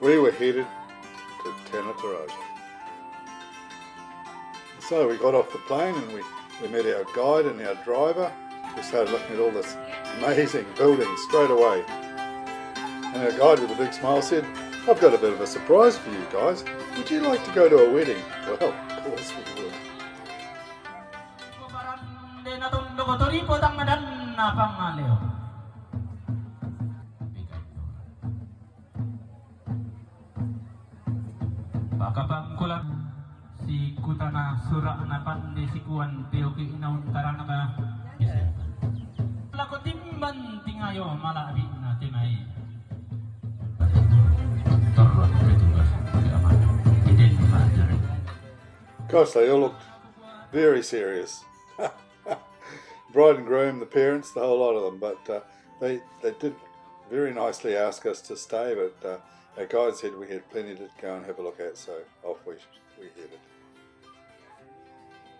we were headed to Tana Toraja. So we got off the plane and we met our guide and our driver. We started looking at all this amazing buildings straight away. And our guide with a big smile said, "I've got a bit of a surprise for you guys. Would you like to go to a wedding?" Well, of course we would. Si Tana Toraja ni si Kuan Teoki inaun karanga lakotimban tingayo malabi na tinay. Gosh, they all looked very serious. Bride and groom, the parents, the whole lot of them. But they did very nicely ask us to stay, but our guide said we had plenty to go and have a look at, so off we headed.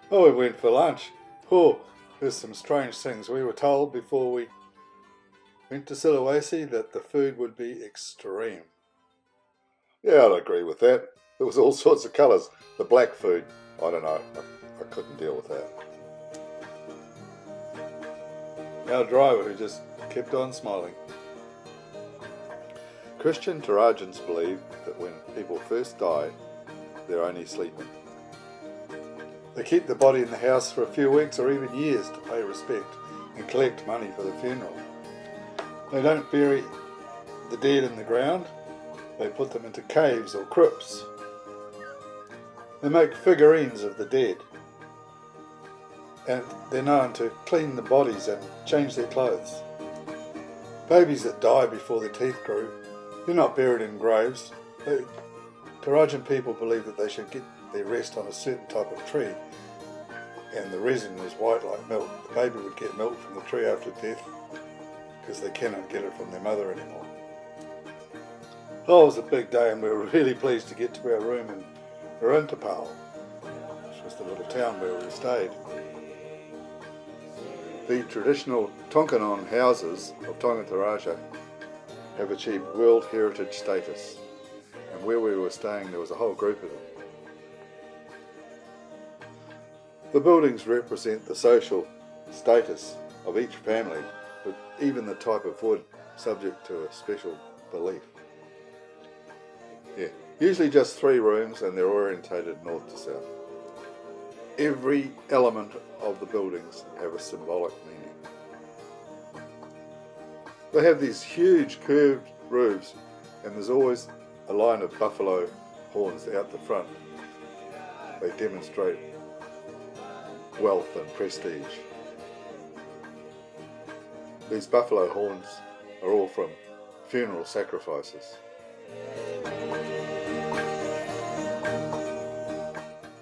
Oh, we went for lunch. Oh, there's some strange things. We were told before we went to Sulawesi that the food would be extreme. Yeah, I'd agree with that. There was all sorts of colours. The black food, I don't know, I couldn't deal with that. Our driver, who just kept on smiling. Christian Torajans believe that when people first die, they're only sleeping. They keep the body in the house for a few weeks or even years to pay respect and collect money for the funeral. They don't bury the dead in the ground. They put them into caves or crypts. They make figurines of the dead, and they're known to clean the bodies and change their clothes. Babies that die before their teeth grew, they're not buried in graves. Torajan people believe that they should get their rest on a certain type of tree, and the resin is white like milk. The baby would get milk from the tree after death because they cannot get it from their mother anymore. Oh, it was a big day, and we were really pleased to get to our room in Rintapal, which was the little town where we stayed. The traditional Tonkanon houses of Tana Toraja have achieved World Heritage status, and where we were staying there was a whole group of them. The buildings represent the social status of each family, with even the type of wood subject to a special belief. Yeah, usually just 3 rooms, and they're orientated north to south. Every element of the buildings have a symbolic meaning. They have these huge curved roofs, and there's always a line of buffalo horns out the front. They demonstrate wealth and prestige. These buffalo horns are all from funeral sacrifices.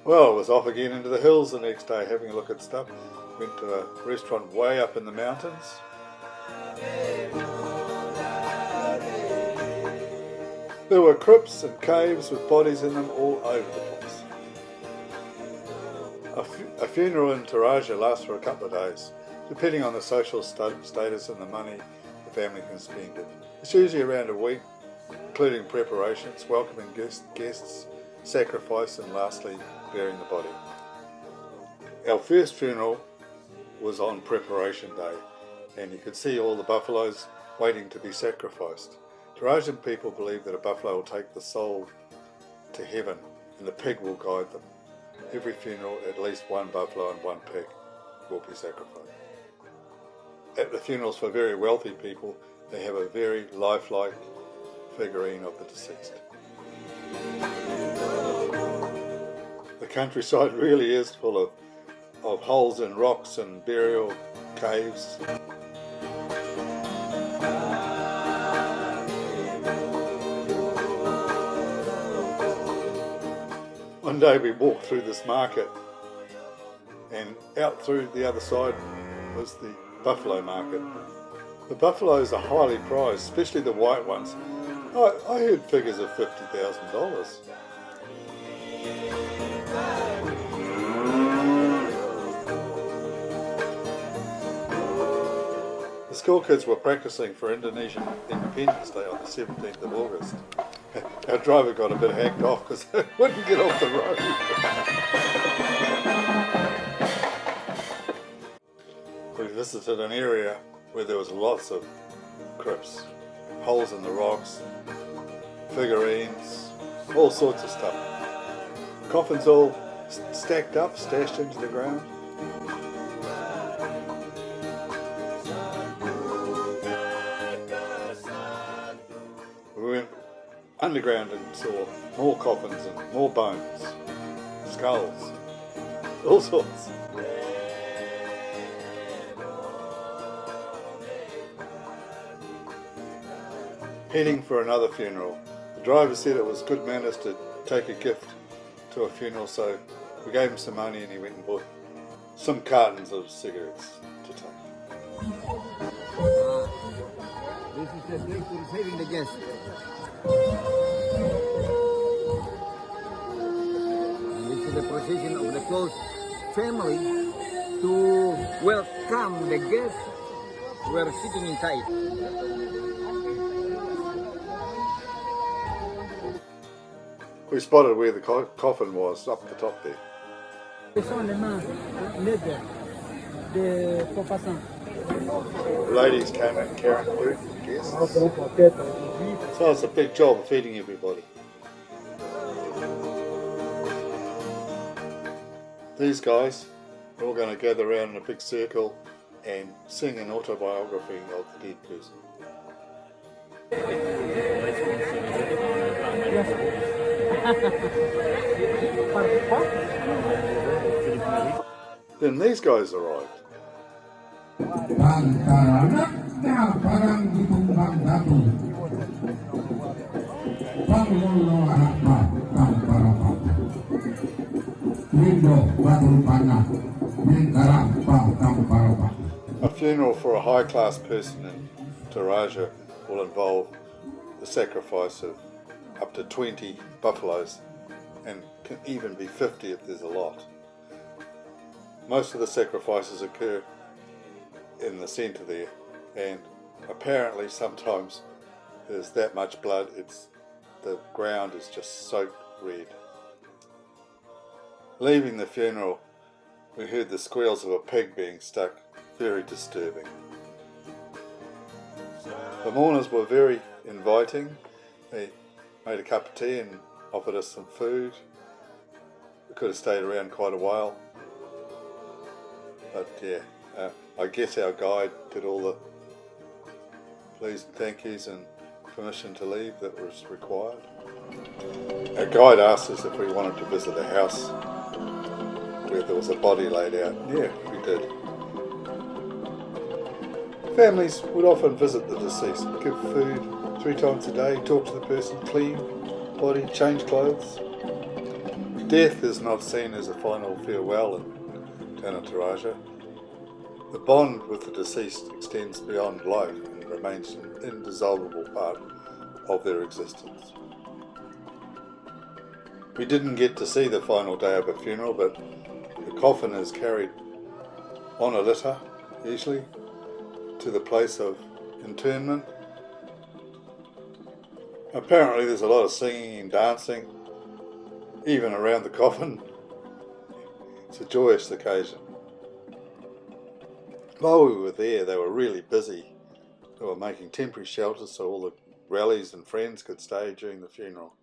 Well, I was off again into the hills the next day having a look at stuff. Went to a restaurant way up in the mountains. There were crypts and caves with bodies in them all over the place. A funeral in Toraja lasts for a couple of days, depending on the social status and the money the family can spend it. It's usually around a week, including preparations, welcoming guests, sacrifice, and lastly, burying the body. Our first funeral was on preparation day, and you could see all the buffaloes waiting to be sacrificed. Torajan people believe that a buffalo will take the soul to heaven, and the pig will guide them. Every funeral, at least 1 buffalo and 1 pig will be sacrificed. At the funerals for very wealthy people, they have a very lifelike figurine of the deceased. The countryside really is full of holes in rocks and burial caves. One day we walked through this market, and out through the other side was the buffalo market. The buffaloes are highly prized, especially the white ones. I heard figures of $50,000. The school kids were practicing for Indonesian Independence Day on the 17th of August. Our driver got a bit hacked off because they wouldn't get off the road. We visited an area where there was lots of crypts, holes in the rocks, figurines, all sorts of stuff. Coffins all stacked up, stashed into the ground. We went underground and saw more coffins and more bones, skulls, all sorts. Heading for another funeral. The driver said it was good manners to take a gift to a funeral, so we gave him some money and he went and bought some cartons of cigarettes to take. This is the place for receiving the guests. And this is the procession of the close family to welcome the guests who are sitting inside. We spotted where the coffin was, up the top there. The ladies came in carrying food for the guests. So it's a big job of feeding everybody. These guys are all going to gather around in a big circle and sing an autobiography of the dead person. Then these guys arrived. A funeral for a high-class person in Toraja will involve the sacrifice of up to 20 buffaloes, and can even be 50 if there's a lot. Most of the sacrifices occur in the centre there, and apparently sometimes there's that much blood, the ground is just soaked red. Leaving the funeral, we heard the squeals of a pig being stuck, very disturbing. The mourners were very inviting. They made a cup of tea and offered us some food. We could have stayed around quite a while, but yeah, I guess our guide did all the please and thank yous and permission to leave that was required. Our guide asked us if we wanted to visit a house where there was a body laid out. Yeah, we did. Families would often visit the deceased, give food 3 times a day, talk to the person, clean body, change clothes. Death is not seen as a final farewell in Tana Toraja. The bond with the deceased extends beyond life and remains an indissoluble part of their existence. We didn't get to see the final day of a funeral, but the coffin is carried on a litter, usually, to the place of interment. Apparently there's a lot of singing and dancing, even around the coffin. It's a joyous occasion. While we were there, they were really busy. They were making temporary shelters so all the rallies and friends could stay during the funeral.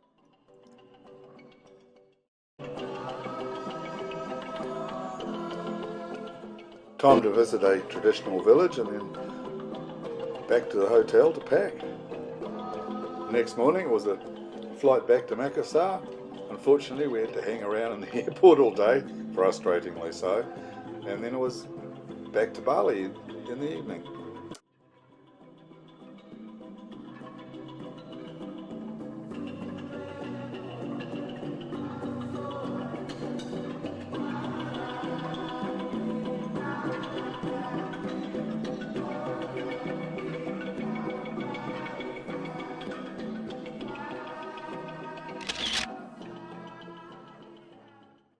Time to visit a traditional village and then back to the hotel to pack. The next morning it was a flight back to Makassar. Unfortunately we had to hang around in the airport all day, frustratingly so, and then it was back to Bali in the evening.